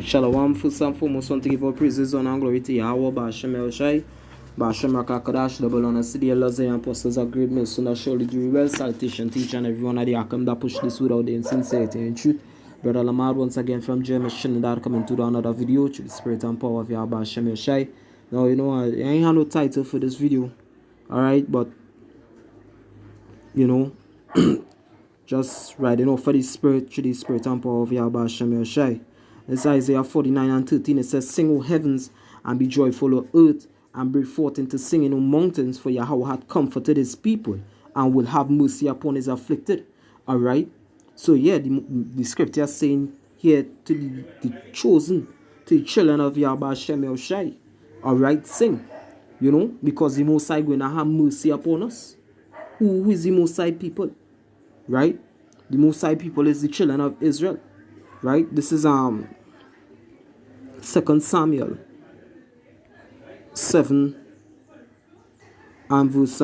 Shalom, first and foremost, want to give all praises, honor, and glory to Yahweh, Ba'ashem El Shai, Ba'ashem Rakakadash, double honor, city, Elohim, and apostles of great men, soon as surely do well, salutation, teach, and everyone at the Akam that push this without the insincerity and truth. Brother Lamar, once again from German Trinidad, coming to another video, through the spirit and power of Yahweh, Ba'ashem El Shai. Now, you know, I ain't have no title for this video, alright, but, you know, just riding off for the spirit, through the spirit and power of Yahweh, Ba'ashem El Shai. It's Isaiah 49 and 13. It says, "Sing, O heavens, and be joyful, O earth, and break forth into singing, O mountains, for Yahweh hath comforted his people, and will have mercy upon his afflicted." Alright? So, yeah, the scripture is saying here to the chosen, to the children of Yahweh Hashem El Shai. Alright? Sing. You know, because the Most High going to have mercy upon us. Who is the Most High people? Right? The Most High people is the children of Israel. Right? This is 2 Samuel 7 and verse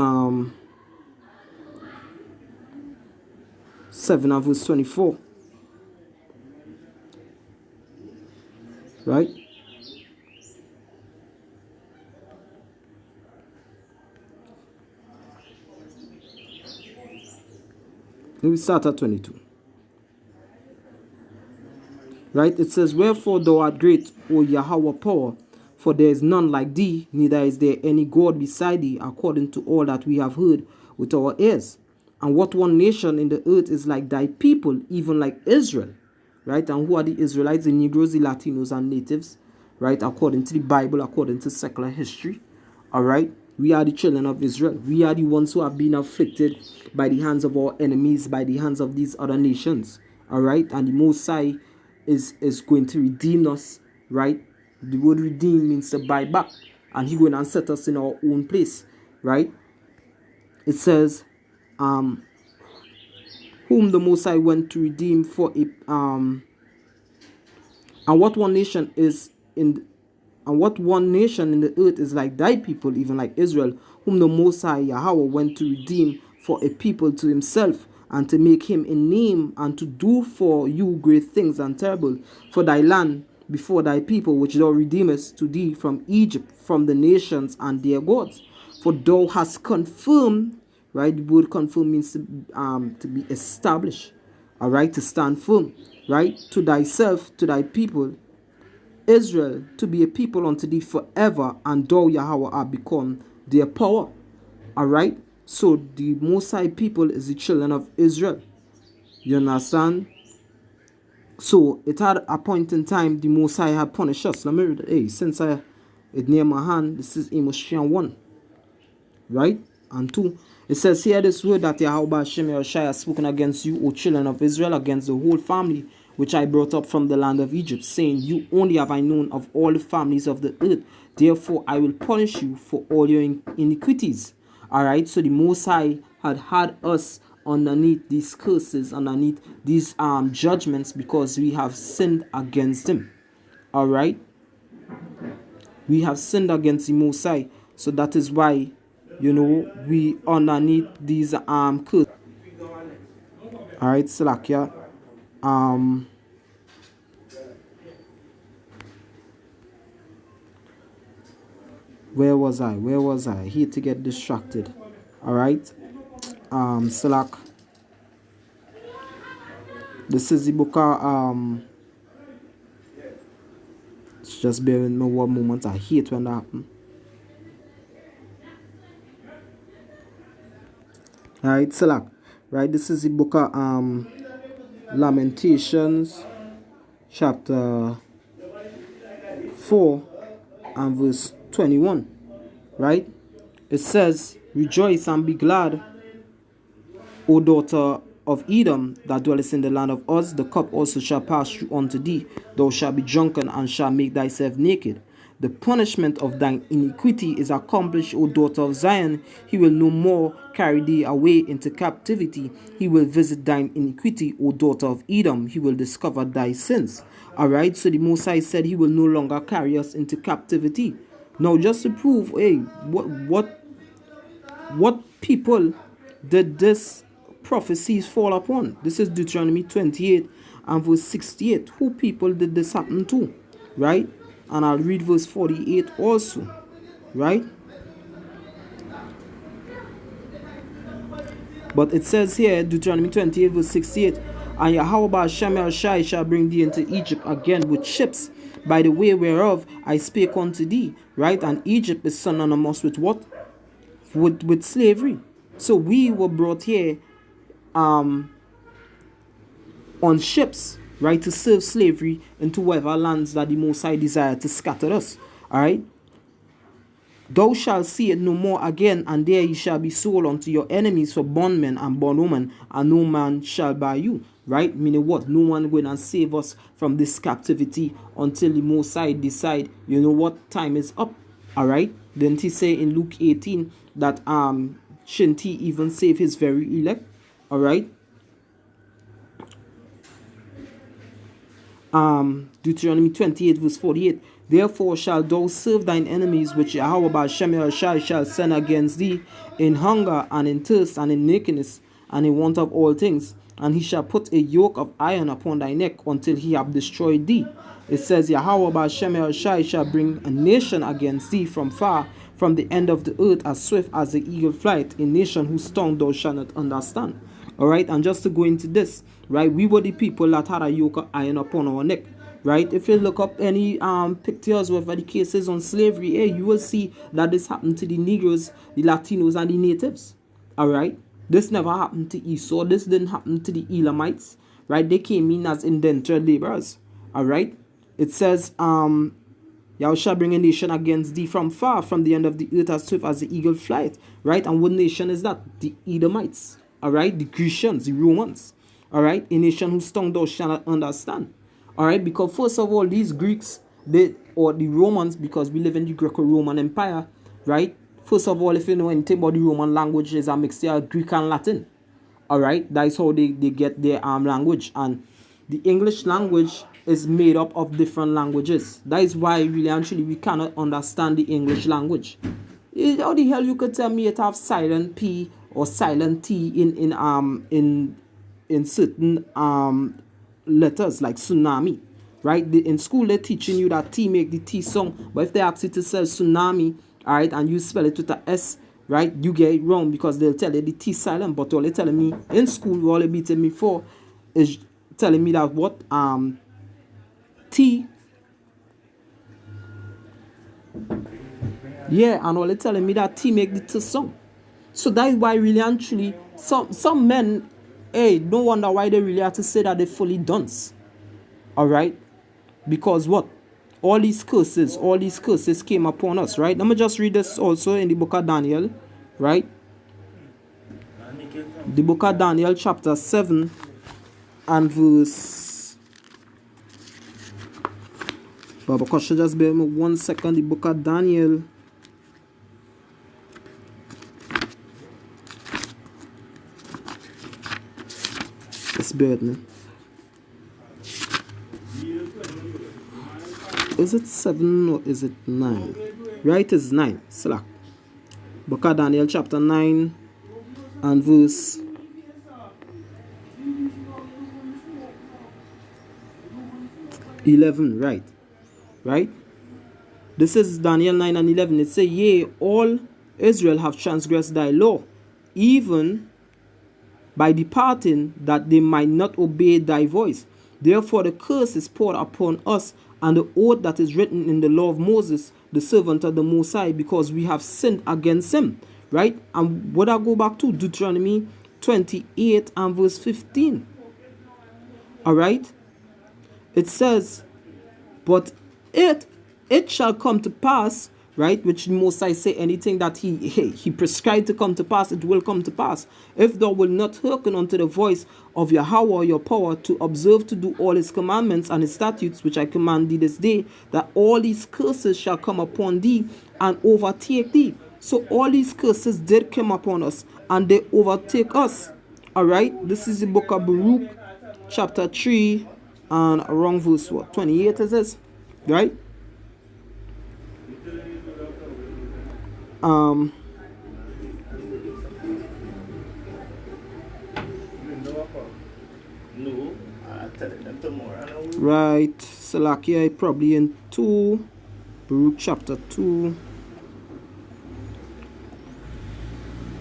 7 and verse 24. Right? Let me start at 22. Right, it says, "Wherefore thou art great, O Yahweh power, for there is none like thee, neither is there any God beside thee, according to all that we have heard with our ears. And what one nation in the earth is like thy people, even like Israel?" Right, and who are the Israelites? The Negroes, the Latinos, and natives. Right, according to the Bible, according to secular history. Alright, we are the children of Israel. We are the ones who have been afflicted by the hands of our enemies, by the hands of these other nations. Alright, and the Most High is going to redeem us, right? The word redeem means to buy back, and He going to set us in our own place, right? It says, whom the Most High went to redeem for a and what one nation in the earth is like thy people, even like Israel, whom the Most High Yahweh went to redeem for a people to Himself, and to make him a name, and to do for you great things and terrible for thy land before thy people, which thou redeemest to thee from Egypt, from the nations and their gods. For thou hast confirmed," right? The word confirm means to be established, all right, to stand firm, right? "To thyself, to thy people, Israel, to be a people unto thee forever, and thou, Yahweh, art become their power." All right? So the Most High people is the children of Israel. You understand? So it had a point in time the Most High had punished us. Let me read it. Hey, since it near my hand, this is Amos 1. Right? And 2. It says, "Hear this word that Yahweh Hashem El Shai has spoken against you, O children of Israel, against the whole family which I brought up from the land of Egypt, saying, You only have I known of all the families of the earth. Therefore I will punish you for all your iniquities." Alright, so the Most High had us underneath these curses, underneath these judgments, because we have sinned against Him. Alright, we have sinned against the Most High, so that is why, you know, we underneath these curses. Alright, Salakia. Where was I? I hate to get distracted. Alright. Slack. This is the book of just bear with me one moment. I hate when that happens. Alright, Slack. Right, this is the book of Lamentations, chapter 4 and verse 21. Right? It says, "Rejoice and be glad, O daughter of Edom, that dwellest in the land of Uz. The cup also shall pass through unto thee. Thou shalt be drunken, and shalt make thyself naked. The punishment of thine iniquity is accomplished, O daughter of Zion. He will no more carry thee away into captivity. He will visit thine iniquity, O daughter of Edom. He will discover thy sins." Alright, so the Most High said He will no longer carry us into captivity. Now, just to prove, hey, what people did this prophecies fall upon? This is Deuteronomy 28 and verse 68. Who people did this happen to? Right? And I'll read verse 48 also. Right? But it says here, Deuteronomy 28 verse 68, and Yahweh Hashem El Shai shall bring thee into Egypt again with ships, by the way whereof I spake unto thee. Right? And Egypt is synonymous with what? With slavery. So we were brought here on ships, right, to serve slavery into whatever lands that the Most High desired to scatter us. Alright? Thou shalt see it no more again, and there ye shall be sold unto your enemies for bondmen and bondwomen, and no man shall buy you. Right? Meaning what? No one going to save us from this captivity until the Most High decide, you know what, time is up. Alright? Didn't he say in Luke 18 that shouldn't he even save his very elect? Alright? Deuteronomy 28 verse 48. Therefore shalt thou serve thine enemies, which Yahweh Hashem El Shai shall send against thee, in hunger and in thirst and in nakedness and in want of all things. And he shall put a yoke of iron upon thy neck until he have destroyed thee. It says, Yahweh Hashem El Shai shall bring a nation against thee from far, from the end of the earth, as swift as the eagle flight, a nation whose tongue thou shalt not understand. Alright, and just to go into this, right, we were the people that had a yoke of iron upon our neck. Right, if you look up any pictures, whatever the cases on slavery, hey, you will see that this happened to the Negroes, the Latinos, and the natives. Alright, this never happened to Esau. This didn't happen to the Elamites. Right, they came in as indentured laborers. Alright, it says, Thou shalt bring a nation against thee from far, from the end of the earth, as swift as the eagle flight. Right, and what nation is that? The Edomites. Alright, the Grecians, the Romans. Alright, a nation whose tongue thou shalt not understand. Alright, because first of all, these Greeks, or the Romans, because we live in the Greco-Roman Empire, right? First of all, if you know anything about the Roman language, is a mixture of Greek and Latin. Alright, that is how they get their language. And the English language is made up of different languages. That is why really actually we cannot understand the English language. How the hell you could tell me it have silent P or silent T in certain letters like tsunami, right? In school they're teaching you that T make the T sound, but if they ask you to spell tsunami, all right, and you spell it with a S, right, you get it wrong because they'll tell you the T silent. But all they're telling me in school, all they beating me for is telling me that what T, yeah, and all they're telling me that T make the T sound. So that is why really actually some men, hey, no wonder why they really have to say that they're fully dunce. Alright? Because what? All these curses came upon us, right? Let me just read this also in the book of Daniel, right? The book of Daniel chapter 7 and verse... Baba Kosha, just bear me 1 second. The book of Daniel... It's bad, man. Is it 7 or is it 9? Right, it's 9. Slack. Book of Daniel chapter 9 and verse 11. Right. Right. This is Daniel 9 and 11. It says, Yea, all Israel have transgressed thy law, even by departing, that they might not obey thy voice. Therefore the curse is poured upon us, and the oath that is written in the law of Moses, the servant of the Most High, because we have sinned against him. Right? And what I go back to, Deuteronomy 28 and verse 15. Alright? It says, but it shall come to pass, right, which the Most High say anything that he prescribed to come to pass, it will come to pass. If thou wilt not hearken unto the voice of Yahweh your power, to observe to do all his commandments and his statutes, which I command thee this day, that all these curses shall come upon thee and overtake thee. So all these curses did come upon us, and they overtake us. Alright, this is the book of Baruch, chapter 3, and around verse what, 28 is this, right? telling them tomorrow. Right. Salakia probably in 2. Baruch chapter 2.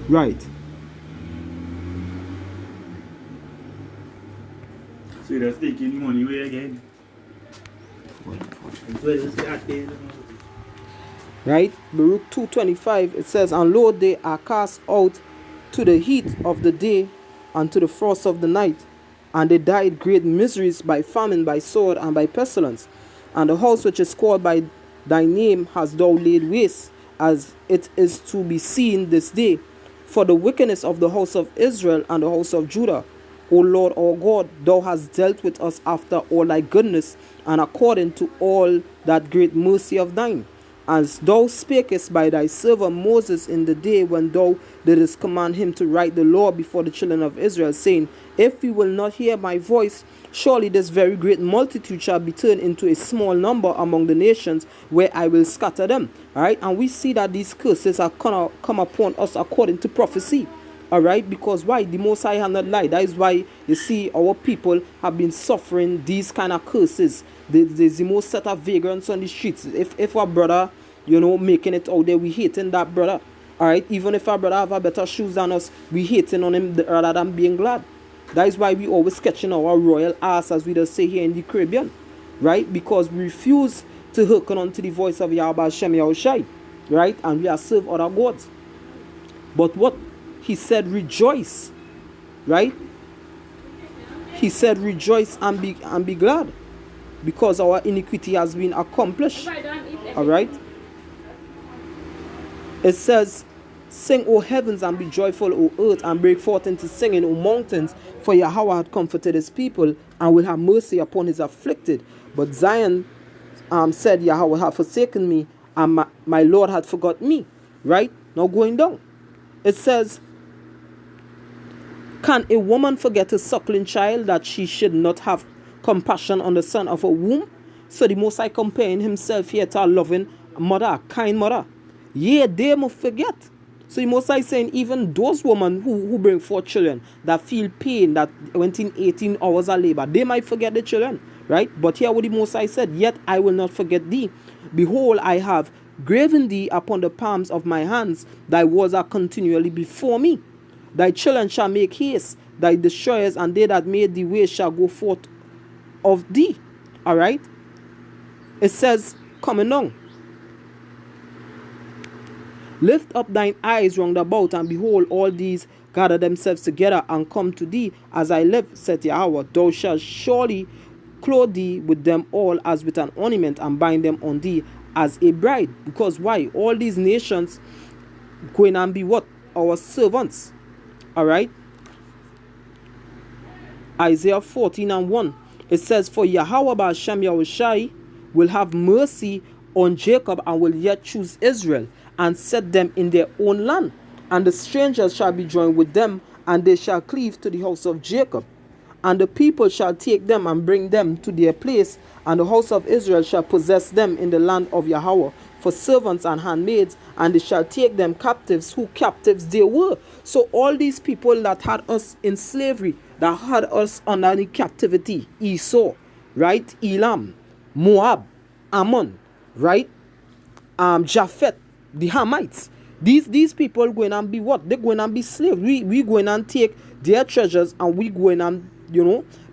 Right. So you're just taking the money away again. Right. Baruch 2:25. It says, and lo, they are cast out to the heat of the day and to the frost of the night, and they died great miseries by famine, by sword, and by pestilence. And the house which is called by thy name hast thou laid waste, as it is to be seen this day, for the wickedness of the house of Israel and the house of Judah. O Lord our God, thou hast dealt with us after all thy goodness, and according to all that great mercy of thine, as thou spakest by thy servant Moses in the day when thou didst command him to write the law before the children of Israel, saying, if we will not hear my voice, surely this very great multitude shall be turned into a small number among the nations, where I will scatter them. All right, and we see that these curses are come upon us according to prophecy. All right, because why? The Most High have not lied. That is why you see our people have been suffering these kind of curses. There's the most set of vagrants on the streets. If our brother, making it out there, we hating that brother. All right, even if our brother have a better shoes than us, we hating on him rather than being glad. That is why we always sketching our royal ass, as we just say here in the Caribbean, right? Because we refuse to hearken unto the voice of Yahweh Hashem Yahushai, right? And we are serve other gods. But what he said, rejoice, right? He said, rejoice and be glad, because our iniquity has been accomplished. All right. It says, sing, O heavens, and be joyful, O earth, and break forth into singing, O mountains, for Yahweh had comforted his people, and will have mercy upon his afflicted. But Zion said, Yahweh hath forsaken me, and my Lord hath forgotten me. Right? Now going down. It says, can a woman forget a suckling child, that she should not have compassion on the son of her womb? So the Most High comparing himself here to a loving mother, a kind mother. Yeah, they must forget. So the Most High saying, even those women who bring forth children, that feel pain, that went in 18 hours of labor, they might forget the children, right? But here what the Most High said, yet I will not forget thee. Behold, I have graven thee upon the palms of my hands, thy words are continually before me. Thy children shall make haste, thy destroyers and they that made thee waste shall go forth of thee. All right? It says, coming on. Lift up thine eyes round about, and behold, all these gather themselves together and come to thee. As I live, saith Yahweh, thou shalt surely clothe thee with them all as with an ornament, and bind them on thee as a bride. Because why? All these nations going and be what? Our servants. All right? Isaiah 14:1. It says, for Yahweh Ba'ashem Yahushai will have mercy on Jacob, and will yet choose Israel, and set them in their own land. And the strangers shall be joined with them, and they shall cleave to the house of Jacob. And the people shall take them and bring them to their place, and the house of Israel shall possess them in the land of Yahweh for servants and handmaids, and they shall take them captives, who captives they were. So all these people that had us in slavery, that had us under the captivity, Esau, right? Elam, Moab, Ammon, right? Japhet, the Hamites. These people going and be what? They're going and be slaves. We going and take their treasures, and we going and,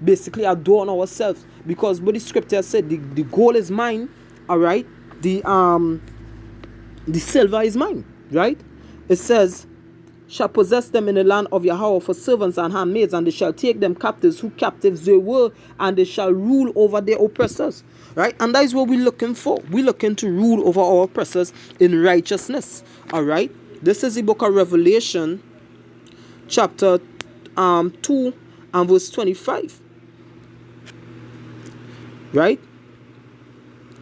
basically adorn ourselves. Because what the scripture said, the gold is mine, all right? The silver is mine, right? It says, shall possess them in the land of Yahweh for servants and handmaids, and they shall take them captives, who captives they were, and they shall rule over their oppressors. Right? And that is what we're looking for. We're looking to rule over our oppressors in righteousness. All right? This is the book of Revelation, chapter 2 and verse 25. Right?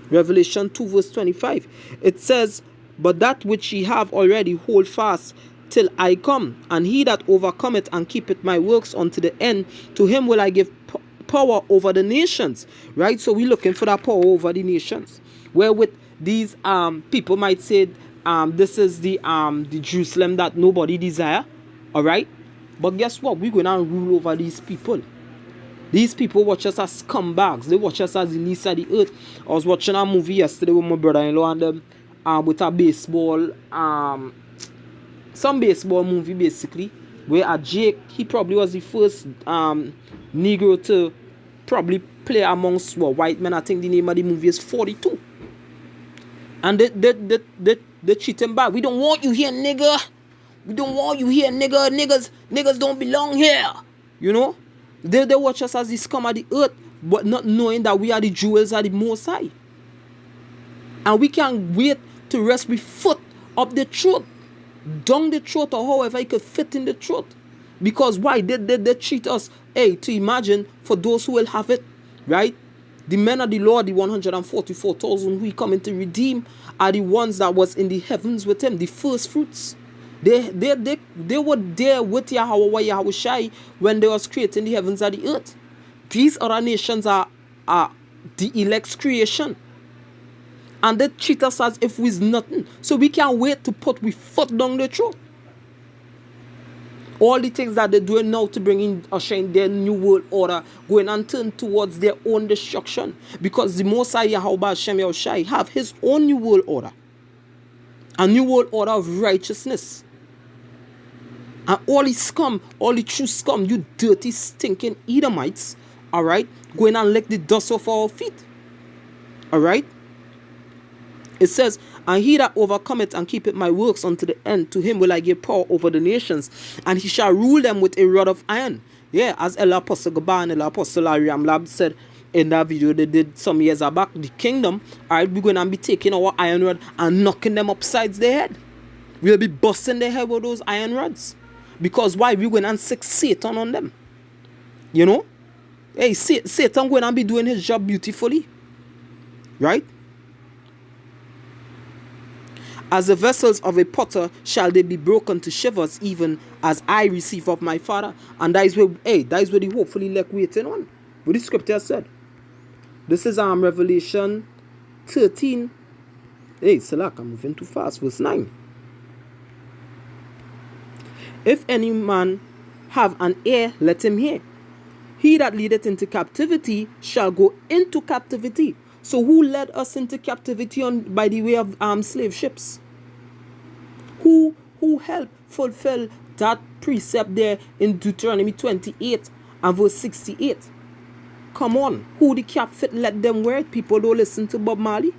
Revelation 2 verse 25. It says, but that which ye have already hold fast till I come, and he that overcometh and keepeth my works unto the end, to him will I give power over the nations. Right? So we're looking for that power over the nations, wherewith these people might say, this is the Jerusalem that nobody desire. All right? But guess what? We're going to rule over these people. These people watch us as scumbags. They watch us as the least of the earth. I was watching a movie yesterday with my brother-in-law and them, with a baseball, some baseball movie basically, where Jake, he probably was the first Negro to probably play amongst white men. I think the name of the movie is 42. And they treat him back. We don't want you here, nigga. We don't want you here, nigga. Niggas don't belong here. You know? They watch us as the scum of the earth, but not knowing that we are the jewels of the Most High. And we can't wait to rest with foot up the throat, down the throat, or however it could fit in the throat. Because why? They treat us, hey, to imagine, for those who will have it, right? The men of the Lord, the 144,000 who he coming to redeem, are the ones that was in the heavens with him, the first fruits. They were there with Yahweh Shai when they was creating the heavens and the earth. These other nations are the elect's creation. And they treat us as if we's nothing. So we can't wait to put we foot down the throat. All the things that they're doing now to bring in ushering their new world order, going and turn towards their own destruction. Because the Most High Yahweh Hashem Yahushai have his own new world order. A new world order of righteousness. And all the scum, all the true scum, you dirty, stinking Edomites, alright, going and lick the dust off our feet. Alright? It says, and he that overcometh and keepeth my works unto the end, to him will I give power over the nations, and he shall rule them with a rod of iron. Yeah, as El Apostle Gaba and El Apostle Ariam Lab said in that video they did some years back, the kingdom, alright, we're going to be taking our iron rod and knocking them upside their head. We'll be busting their head with those iron rods. Because why? We're going to sick Satan on them. You know? Hey, Satan going to be doing his job beautifully. Right? As the vessels of a potter shall they be broken to shivers, even as I receive of my Father. And that is where, that is where they hopefully like waiting on. What the scripture said. This is Revelation 13. Hey, Salak, I'm moving too fast. Verse 9. If any man have an ear, let him hear. He that leadeth into captivity shall go into captivity. So who led us into captivity by the way of slave ships? Who helped fulfill that precept there in Deuteronomy 28 and verse 68? Come on. Who the captive let them wear it? People don't listen to Bob Marley.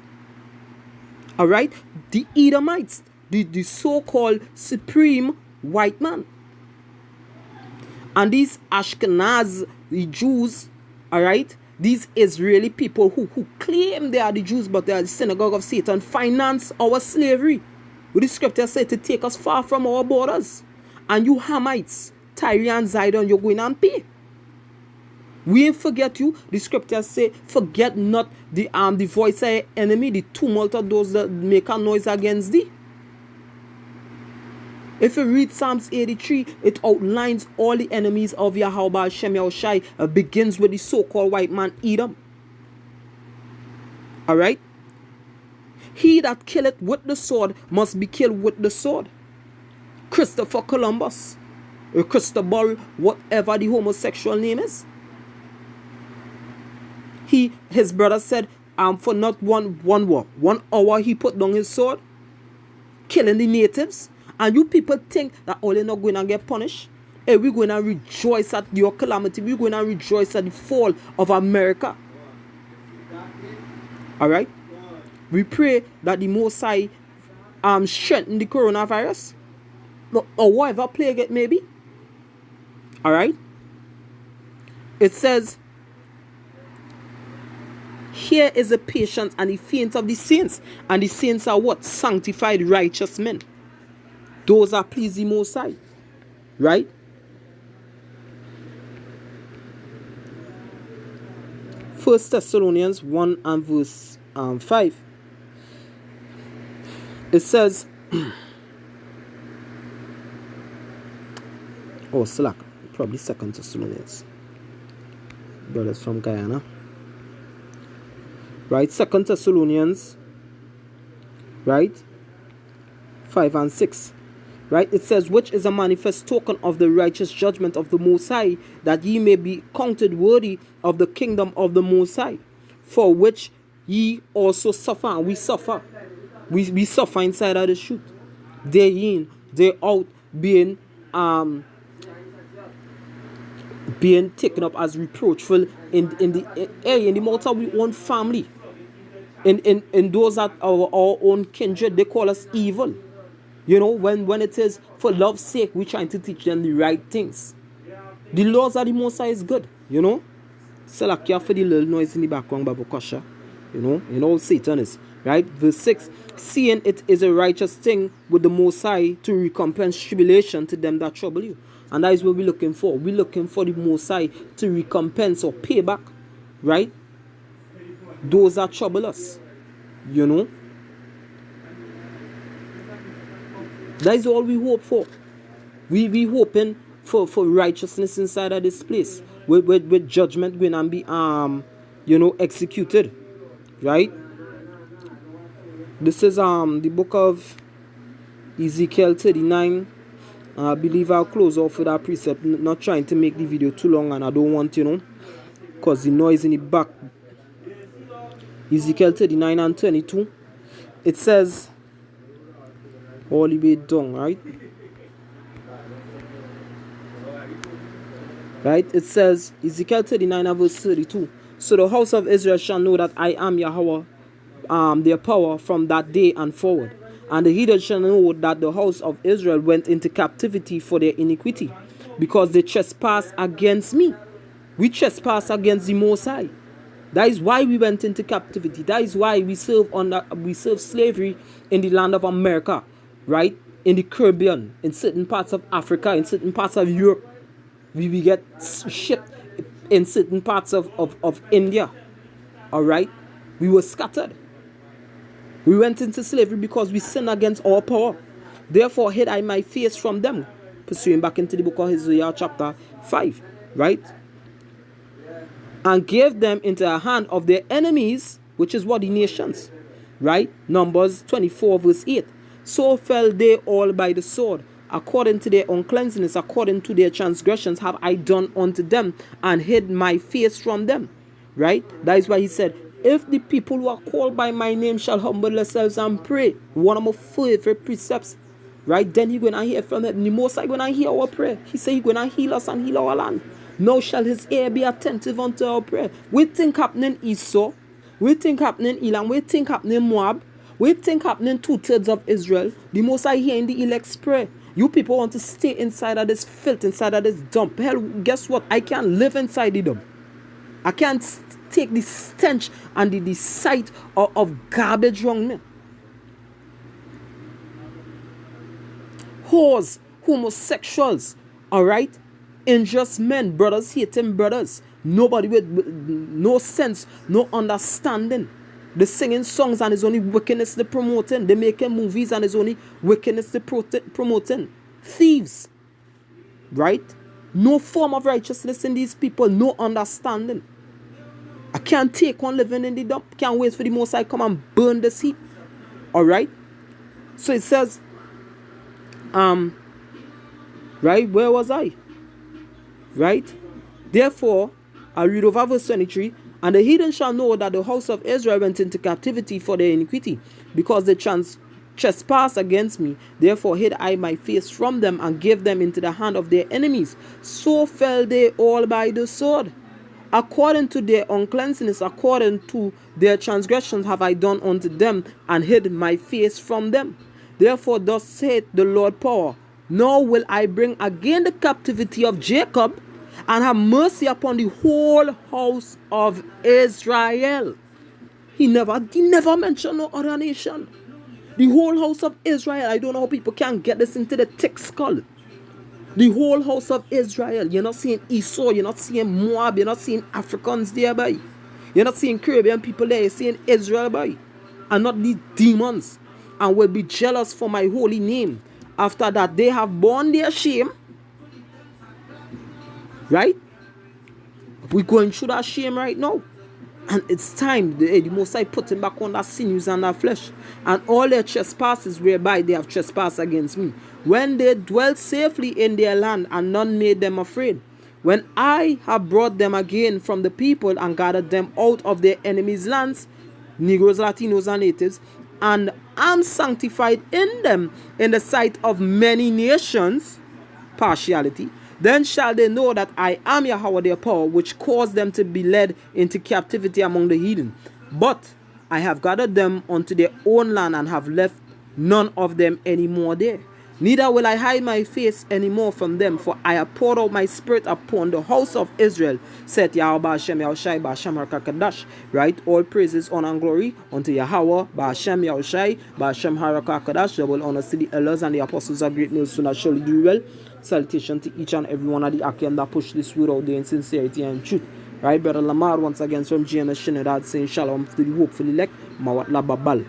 Alright? The Edomites, the so-called supreme white man. And these Ashkenaz, the Jews, alright, these Israeli people who claim they are the Jews but they are the synagogue of Satan, finance our slavery. What the scripture said, to take us far from our borders. And you Hamites, Tyre and Zidon, you're going and pay. We ain't forget you. The scriptures say, forget not the voice of your enemy, the tumult of those that make a noise against thee. If you read Psalms 83, it outlines all the enemies of Yahweh Hashem Yahushai. Begins with the so-called white man Edom. Alright? He that killeth with the sword must be killed with the sword. Christopher Columbus, Cristobal, whatever the homosexual name is. His brother said, for not 1 hour he put down his sword, killing the natives. And you people think that all you're not going to get punished? Hey, we're going to rejoice at your calamity. We're going to rejoice at the fall of America. Alright? We pray that the Most High strengthen the coronavirus. Or whatever plague it may be. Alright? It says, here is the patience and the faith of the saints. And the saints are what? Sanctified righteous men. Those are pleasing Most High. Right? First Thessalonians 1 and verse 5. It says, Slack. Probably Second Thessalonians. Brothers from Guyana. Right? Second Thessalonians. Right? 5 and 6. Right? It says, which is a manifest token of the righteous judgment of the Most High, that ye may be counted worthy of the kingdom of the Most High, for which ye also suffer. And we suffer. We suffer inside of the shoot. Day in, day out, being taken up as reproachful in the mouth of our own family. In those that are our own kindred, they call us evil. You know, when it is for love's sake, we're trying to teach them the right things. The laws of the Most High is good, you know. So like you for the little noise in the background, Babu Kasha. You know Satan is. Right? Verse 6, seeing it is a righteous thing with the Most High to recompense tribulation to them that trouble you. And that is what we're looking for. We're looking for the Most High to recompense or pay back, right? Those that trouble us, you know. That is all we hope for. We hoping for righteousness inside of this place, with judgment going and be executed, right? This is the book of Ezekiel 39. I believe I'll close off with that precept, not trying to make the video too long, and I don't want, because the noise in the back. Ezekiel 39 and 22. It says, all the way down, right? Right? It says, Ezekiel 39 and verse 32. So the house of Israel shall know that I am Yahweh, their power from that day and forward. And the heathen shall know that the house of Israel went into captivity for their iniquity, because they trespassed against me. We trespass against the Most High. That is why we went into captivity. That is why we serve slavery in the land of America, right? In the Caribbean, in certain parts of Africa, in certain parts of Europe. We get shipped in certain parts of India. Alright? We were scattered. We went into slavery because we sinned against our power. Therefore hid I my face from them. Pursuing back into the book of Isaiah chapter 5. Right? And gave them into the hand of their enemies, which is what the nations. Right? Numbers 24 verse 8. So fell they all by the sword. According to their uncleanness, according to their transgressions, have I done unto them, and hid my face from them. Right? That is why he said, if the people who are called by my name shall humble themselves and pray, one of my favorite precepts, right? Then he's going to hear from heaven. The Most High going to hear our prayer. He said he's going to heal us and heal our land. Now shall his ear be attentive unto our prayer. We think happening Esau. We think happening Elam. We think happening Moab. We think happening 2/3 of Israel. The Most High hearing the elect's prayer. You people want to stay inside of this filth, inside of this dump. Hell, guess what? I can't live inside the dump. I can't take the stench and the sight of garbage around me. Whores, homosexuals, alright? Injurious men, brothers hating brothers. Nobody with no sense, no understanding. They singing songs and it's only wickedness they're promoting. They making movies and it's only wickedness they're promoting. Thieves, right? No form of righteousness in these people, no understanding. I can't take on living in the dump. Can't wait for the Most High come and burn this heap. Alright? So it says, right, where was I? Right? Therefore, I read over verse 23, and the heathen shall know that the house of Israel went into captivity for their iniquity, because they trespassed against me. Therefore hid I my face from them, and gave them into the hand of their enemies. So fell they all by the sword. According to their uncleanness, according to their transgressions have I done unto them, and hid my face from them. Therefore thus saith the Lord power, now will I bring again the captivity of Jacob, and have mercy upon the whole house of Israel. He never mentioned no other nation. The whole house of Israel. I don't know how people can get this into the thick skull. The whole house of Israel. You're not seeing Esau. You're not seeing Moab. You're not seeing Africans there, boy. You're not seeing Caribbean people there. You're seeing Israel, boy. And not these demons. And will be jealous for my holy name. After that, they have borne their shame. Right? We're going through that shame right now. And it's time the Most High put him back on that sinews and that flesh, and all their trespasses whereby they have trespassed against me. When they dwelt safely in their land, and none made them afraid. When I have brought them again from the people and gathered them out of their enemies' lands, Negroes, Latinos, and natives, and am sanctified in them in the sight of many nations, partiality, then shall they know that I am Yahweh their power, which caused them to be led into captivity among the heathen. But I have gathered them unto their own land, and have left none of them any more there. Neither will I hide my face any more from them, for I have poured out my spirit upon the house of Israel, saith Yahweh Ba'ashem Yahushai Ba'ashem Harakakadash. Right? All praises, honor, and glory unto Yahweh Ba'ashem Yahushai Ba'ashem Harakakadash. Double honors to the elders and the apostles of great nails, soon I surely do well. Salutation to each and every one of the Akim that push this word out there in sincerity and truth. Right, Brother Lamar once again from GNS Shinadad saying shalom to the hopefully elect Mawat Lababal.